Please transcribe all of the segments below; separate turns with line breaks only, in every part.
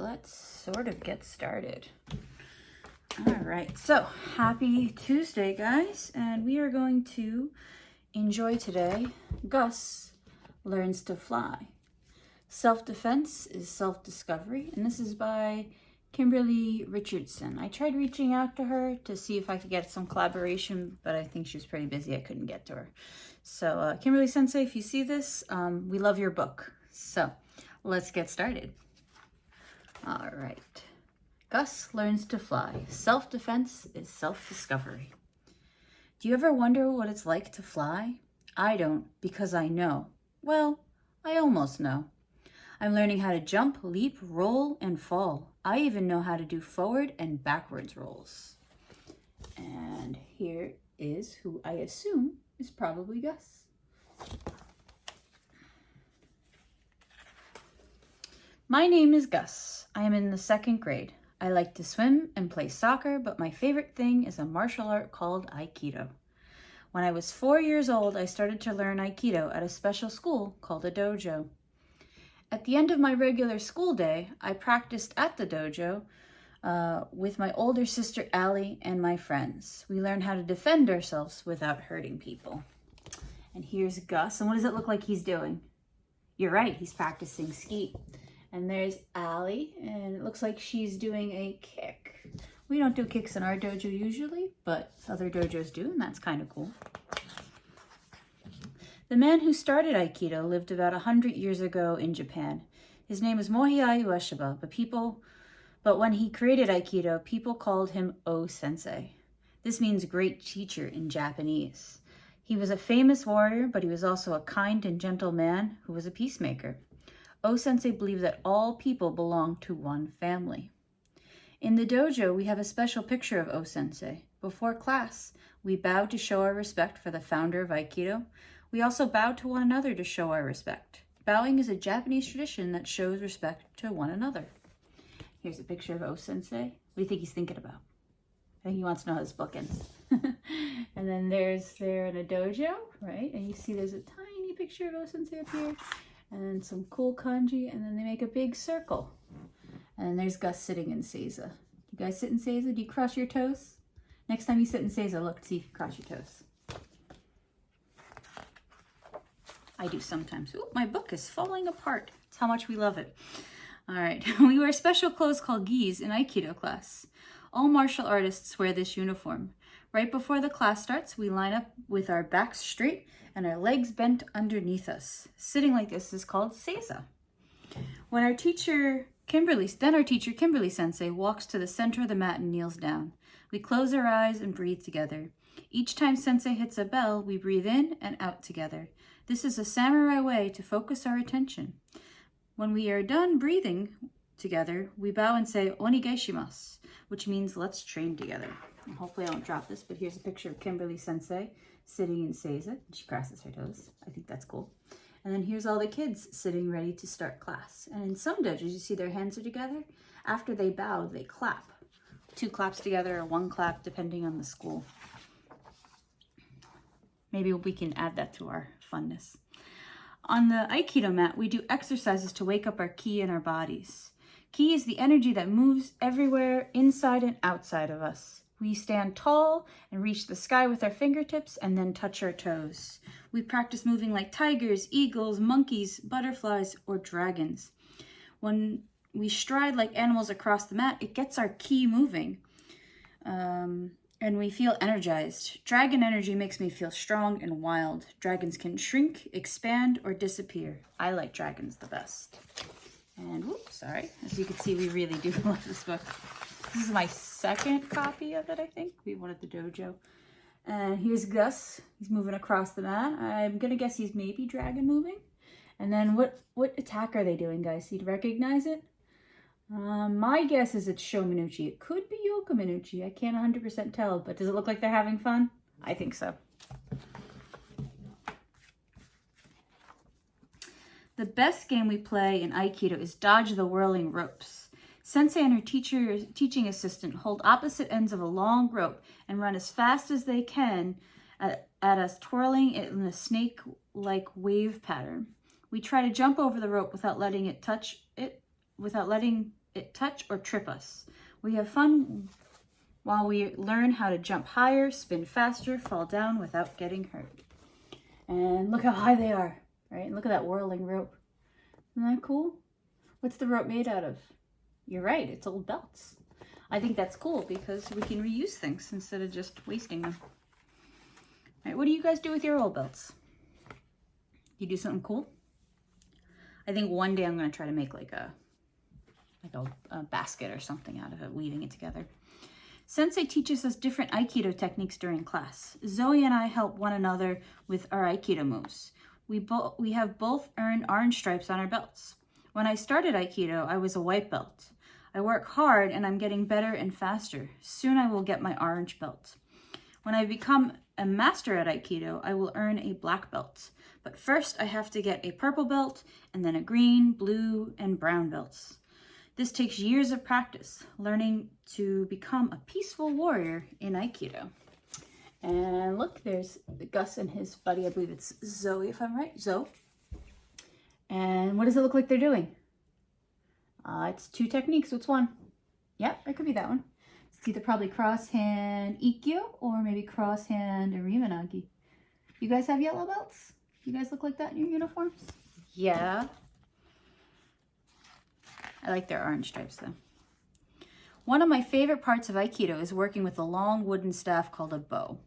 let's sort of get started. All right, so happy Tuesday, guys, and we are going to enjoy today Gus Learns to Fly. Self-defense is self-discovery, and this is by Kimberly Richardson. I tried reaching out to her to see if I could get some collaboration, but I think she was pretty busy. I couldn't get to her. So Kimberly Sensei, if you see this, we love your book. So let's get started. All right. Gus Learns to Fly. Self-defense is self-discovery. Do you ever wonder what it's like to fly? I don't, because I know. Well, I almost know. I'm learning how to jump, leap, roll, and fall. I even know how to do forward and backwards rolls. And here is who I assume is probably Gus. My name is Gus. I am in the 2nd grade. I like to swim and play soccer, but my favorite thing is a martial art called Aikido. When I was 4 years old, I started to learn Aikido at a special school called a dojo. At the end of my regular school day, I practiced at the dojo with my older sister Allie and my friends. We learned how to defend ourselves without hurting people. And here's Gus, and what does it look like he's doing? You're right, he's practicing skeet. And there's Allie, and it looks like she's doing a kick. We don't do kicks in our dojo usually, but other dojos do, and that's kind of cool. The man who started Aikido lived about 100 years ago in Japan. His name was Morihei Ueshiba, but when he created Aikido, people called him O-sensei. This means great teacher in Japanese. He was a famous warrior, but he was also a kind and gentle man who was a peacemaker. O-sensei believed that all people belong to one family. In the dojo, we have a special picture of O-sensei. Before class, we bow to show our respect for the founder of Aikido. We also bow to one another to show our respect. Bowing is a Japanese tradition that shows respect to one another. Here's a picture of O-sensei. What do you think he's thinking about? I think he wants to know how this book ends. And then they're in a dojo, right? And you see there's a tiny picture of O-sensei up here. And some cool kanji, and then they make a big circle. And there's Gus sitting in Seiza. You guys sit in Seiza? Do you cross your toes? Next time you sit in Seiza, look, see if you cross your toes. I do sometimes. Ooh, my book is falling apart. That's how much we love it. All right, we wear special clothes called gis in Aikido class. All martial artists wear this uniform. Right before the class starts, we line up with our backs straight and our legs bent underneath us. Sitting like this is called Seiza. When our teacher, Kimberly Sensei, walks to the center of the mat and kneels down, we close our eyes and breathe together. Each time Sensei hits a bell, we breathe in and out together. This is a samurai way to focus our attention. When we are done breathing together, we bow and say "Onigaishimasu," which means let's train together. And hopefully I don't drop this, but here's a picture of Kimberly Sensei sitting in Seiza. She crosses her toes. I think that's cool. And then here's all the kids sitting ready to start class. And in some dojos, you see their hands are together. After they bow, they clap. 2 claps together or 1 clap, depending on the school. Maybe we can add that to our funness. On the Aikido mat, we do exercises to wake up our ki in our bodies. Ki is the energy that moves everywhere, inside and outside of us. We stand tall and reach the sky with our fingertips and then touch our toes. We practice moving like tigers, eagles, monkeys, butterflies, or dragons. When we stride like animals across the mat, it gets our ki moving. And we feel energized. Dragon energy makes me feel strong and wild. Dragons can shrink, expand, or disappear. I like dragons the best. And, whoops, sorry. As you can see, we really do love this book. This is my 2nd copy of it, I think. We won at the dojo. And here's Gus. He's moving across the mat. I'm going to guess he's maybe dragon moving. And then what attack are they doing, guys? You'd recognize it? My guess is it's Shominuchi. It could be Yokominuchi. I can't 100% tell, but does it look like they're having fun? I think so. The best game we play in Aikido is dodge the whirling ropes. Sensei and her teaching assistant hold opposite ends of a long rope and run as fast as they can at us, twirling it in a snake-like wave pattern. We try to jump over the rope without letting it touch or trip us. We have fun while we learn how to jump higher, spin faster, fall down without getting hurt. And look how high they are, right? And look at that whirling rope. Isn't that cool? What's the rope made out of? You're right, it's old belts. I think that's cool because we can reuse things instead of just wasting them. All right, what do you guys do with your old belts? You do something cool? I think one day I'm going to try to make like a basket or something out of it, weaving it together. Sensei teaches us different Aikido techniques during class. Zoe and I help one another with our Aikido moves. We have both earned orange stripes on our belts. When I started Aikido, I was a white belt. I work hard and I'm getting better and faster. Soon I will get my orange belt. When I become a master at Aikido, I will earn a black belt. But first I have to get a purple belt and then a green, blue, and brown belts. This takes years of practice, learning to become a peaceful warrior in Aikido. And look, there's Gus and his buddy. I believe it's Zoe, if I'm right. Zoe. And what does it look like they're doing? It's two techniques. Which one? Yep, it could be that one. It's either probably cross-hand Ikkyo or maybe cross-hand Arimanagi. You guys have yellow belts? You guys look like that in your uniforms? Yeah. I like their orange stripes though. One of my favorite parts of Aikido is working with a long wooden staff called a bow.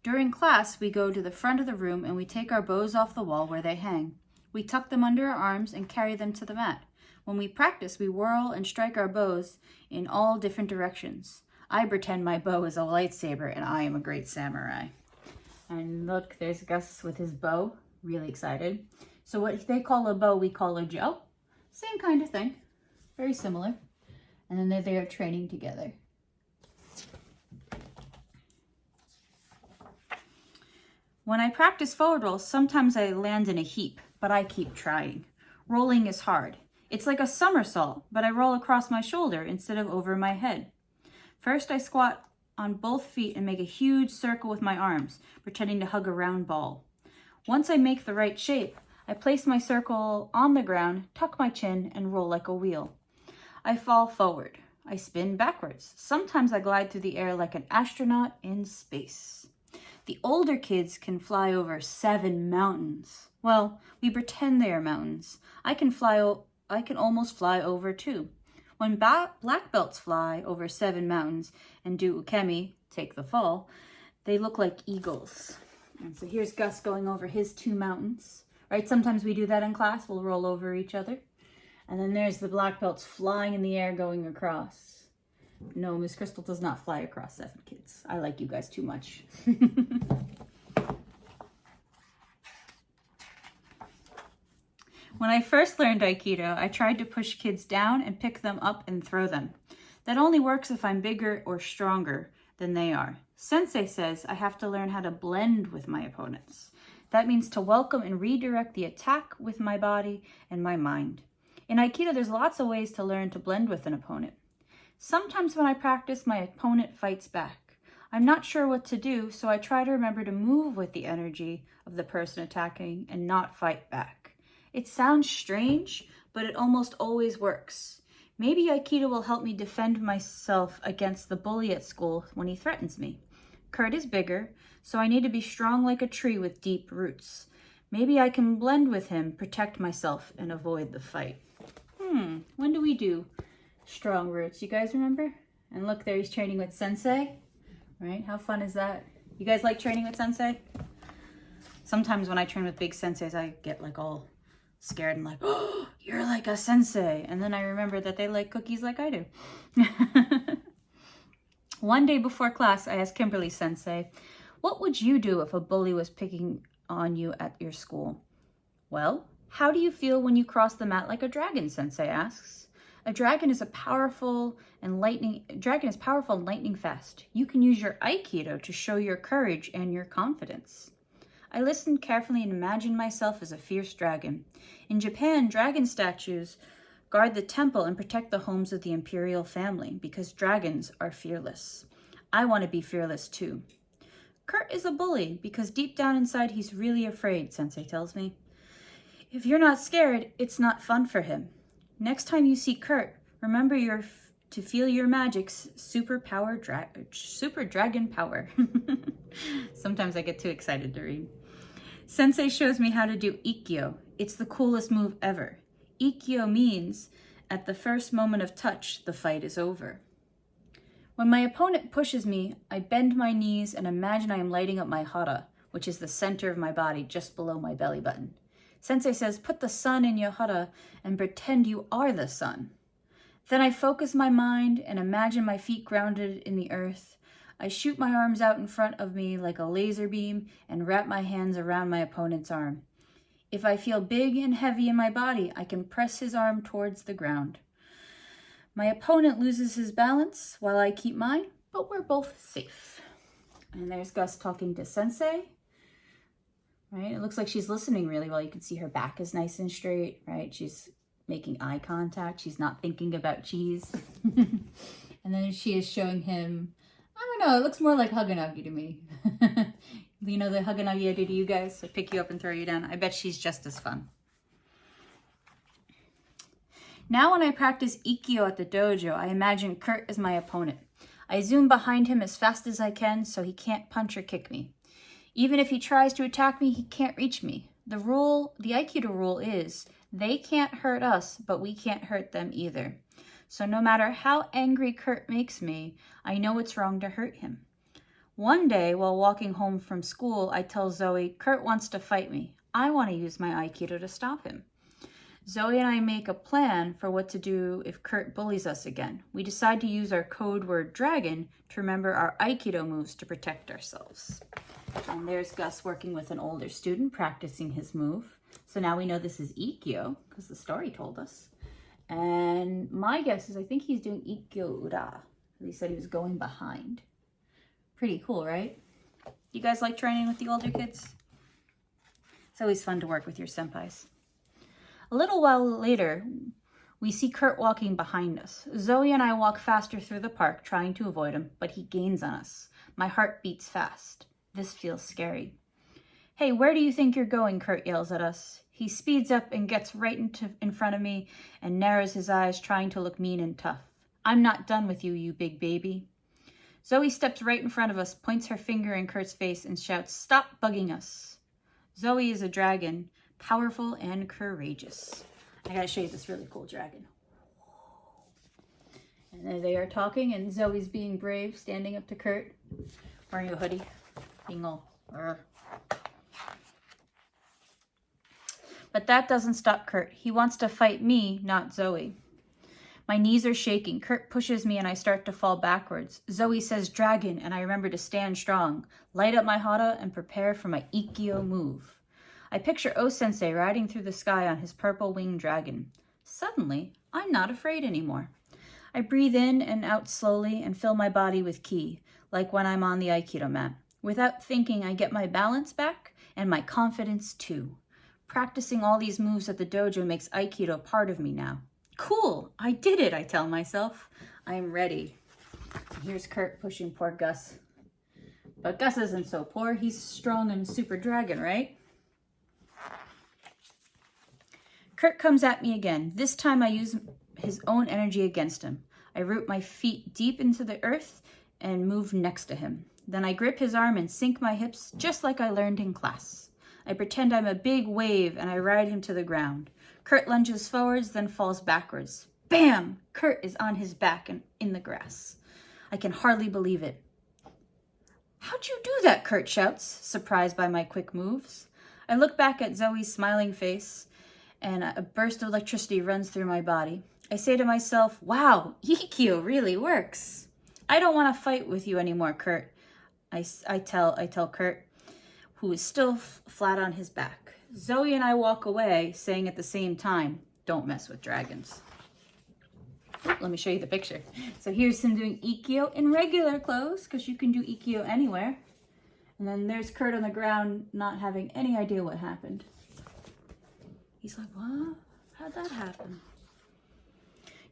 During class, we go to the front of the room and we take our bows off the wall where they hang. We tuck them under our arms and carry them to the mat. When we practice, we whirl and strike our bows in all different directions. I pretend my bow is a lightsaber and I am a great samurai. And look, there's Gus with his bow, really excited. So what they call a bow, we call a jo. Same kind of thing, very similar. And then they're there training together. When I practice forward rolls, sometimes I land in a heap, but I keep trying. Rolling is hard. It's like a somersault, but I roll across my shoulder instead of over my head. First, I squat on both feet and make a huge circle with my arms, pretending to hug a round ball. Once I make the right shape, I place my circle on the ground, tuck my chin, and roll like a wheel. I fall forward. I spin backwards. Sometimes I glide through the air like an astronaut in space. The older kids can fly over 7 mountains. Well, we pretend they are mountains. I can almost fly over 2. When black belts fly over 7 mountains and do ukemi, take the fall, they look like eagles. And so here's Gus going over his 2 mountains, right? Sometimes we do that in class. We'll roll over each other. And then there's the black belts flying in the air going across. No, Miss Crystal does not fly across 7 kids. I like you guys too much. When I first learned Aikido, I tried to push kids down and pick them up and throw them. That only works if I'm bigger or stronger than they are. Sensei says I have to learn how to blend with my opponents. That means to welcome and redirect the attack with my body and my mind. In Aikido, there's lots of ways to learn to blend with an opponent. Sometimes when I practice, my opponent fights back. I'm not sure what to do, so I try to remember to move with the energy of the person attacking and not fight back. It sounds strange, but it almost always works. Maybe Aikido will help me defend myself against the bully at school when he threatens me. Kurt is bigger, so I need to be strong like a tree with deep roots. Maybe I can blend with him, protect myself, and avoid the fight. When do we do strong roots? You guys remember? And look, there he's training with Sensei, right? How fun is that? You guys like training with Sensei? Sometimes when I train with big senseis, I get like all scared and like, oh, you're like a sensei. And then I remember that they like cookies like I do. One day before class, I asked Kimberly Sensei, what would you do if a bully was picking on you at your school? Well, how do you feel when you cross the mat like a dragon? Sensei asks. A dragon is powerful and lightning fast. You can use your Aikido to show your courage and your confidence. I listened carefully and imagined myself as a fierce dragon. In Japan, dragon statues guard the temple and protect the homes of the imperial family because dragons are fearless. I want to be fearless too. Kurt is a bully because deep down inside he's really afraid, Sensei tells me. If you're not scared, it's not fun for him. Next time you see Kurt, Remember to feel your magic's super dragon power. Sometimes I get too excited to read. Sensei shows me how to do Ikkyo. It's the coolest move ever. Ikkyo means at the first moment of touch, the fight is over. When my opponent pushes me, I bend my knees and imagine I am lighting up my hara, which is the center of my body just below my belly button. Sensei says, put the sun in your hara and pretend you are the sun. Then I focus my mind and imagine my feet grounded in the earth. I shoot my arms out in front of me like a laser beam and wrap my hands around my opponent's arm. If I feel big and heavy in my body, I can press his arm towards the ground. My opponent loses his balance while I keep mine, but we're both safe. And there's Gus talking to Sensei. Right? It looks like she's listening really well. You can see her back is nice and straight, right? She's making eye contact. She's not thinking about cheese. And then she is showing him, I don't know, it looks more like Haganagi to me. You know the Haganagi I do to you guys? So pick you up and throw you down. I bet she's just as fun. Now when I practice Ikkyo at the dojo, I imagine Kurt as my opponent. I zoom behind him as fast as I can so he can't punch or kick me. Even if he tries to attack me, he can't reach me. The Aikido rule is, they can't hurt us, but we can't hurt them either. So no matter how angry Kurt makes me, I know it's wrong to hurt him. One day, while walking home from school, I tell Zoe, Kurt wants to fight me. I want to use my Aikido to stop him. Zoe and I make a plan for what to do if Kurt bullies us again. We decide to use our code word dragon to remember our Aikido moves to protect ourselves. And there's Gus working with an older student, practicing his move. So now we know this is Ikkyo, because the story told us. And my guess is I think he's doing Ikkyo Ura. He said he was going behind. Pretty cool, right? You guys like training with the older kids? It's always fun to work with your senpais. A little while later, we see Kurt walking behind us. Zoe and I walk faster through the park, trying to avoid him, but he gains on us. My heart beats fast. This feels scary. Hey, where do you think you're going? Kurt yells at us. He speeds up and gets right in front of me and narrows his eyes, trying to look mean and tough. I'm not done with you, you big baby. Zoe steps right in front of us, points her finger in Kurt's face, and shouts, stop bugging us. Zoe is a dragon, powerful and courageous. I gotta show you this really cool dragon. And there they are talking, and Zoe's being brave, standing up to Kurt, wearing a hoodie, being all, Arr. But that doesn't stop Kurt. He wants to fight me, not Zoe. My knees are shaking. Kurt pushes me and I start to fall backwards. Zoe says dragon, and I remember to stand strong, light up my hara, and prepare for my Ikkyo move. I picture O-sensei riding through the sky on his purple winged dragon. Suddenly, I'm not afraid anymore. I breathe in and out slowly and fill my body with ki, like when I'm on the Aikido mat. Without thinking, I get my balance back and my confidence too. Practicing all these moves at the dojo makes Aikido part of me now. Cool, I did it, I tell myself. I am ready. Here's Kurt pushing poor Gus. But Gus isn't so poor. He's strong and super dragon, right? Kurt comes at me again. This time I use his own energy against him. I root my feet deep into the earth and move next to him. Then I grip his arm and sink my hips just like I learned in class. I pretend I'm a big wave and I ride him to the ground. Kurt lunges forwards, then falls backwards. Bam! Kurt is on his back and in the grass. I can hardly believe it. How'd you do that? Kurt shouts, surprised by my quick moves. I look back at Zoe's smiling face and a burst of electricity runs through my body. I say to myself, wow, Ikkyo really works. I don't want to fight with you anymore, Kurt. I tell Kurt, who is still flat on his back. Zoe and I walk away, saying at the same time, don't mess with dragons. Let me show you the picture. So here's him doing Ikkyo in regular clothes, because you can do Ikkyo anywhere. And then there's Kurt on the ground, not having any idea what happened. He's like, what? How'd that happen?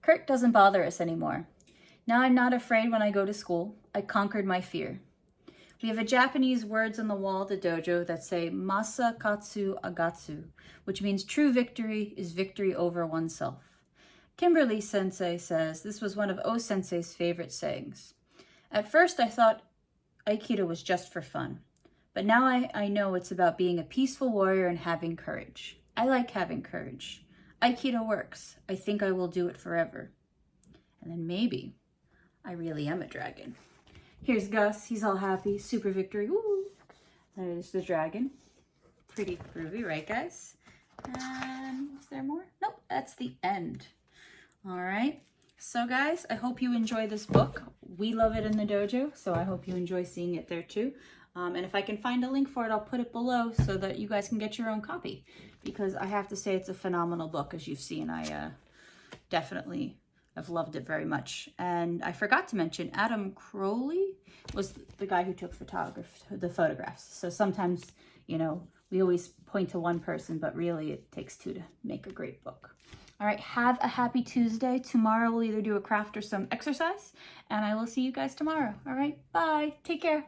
Kurt doesn't bother us anymore. Now I'm not afraid when I go to school. I conquered my fear. We have a Japanese words on the wall of the dojo that say Masa Katsu Agatsu, which means true victory is victory over oneself. Kimberly Sensei says, this was one of O Sensei's favorite sayings. At first I thought Aikido was just for fun, but now I know it's about being a peaceful warrior and having courage. I like having courage. Aikido works. I think I will do it forever. And then maybe I really am a dragon. Here's Gus. He's all happy. Super victory. Woo! There's the dragon. Pretty groovy, right, guys? And is there more? Nope, that's the end. All right. So, guys, I hope you enjoy this book. We love it in the dojo, so I hope you enjoy seeing it there, too. And if I can find a link for it, I'll put it below so that you guys can get your own copy. Because I have to say it's a phenomenal book, as you've seen. I definitely have loved it very much. And I forgot to mention, Adam Crowley was the guy who took the photographs. So sometimes, you know, we always point to one person, but really it takes two to make a great book. All right, have a happy Tuesday. Tomorrow we'll either do a craft or some exercise, and I will see you guys tomorrow. All right, bye. Take care.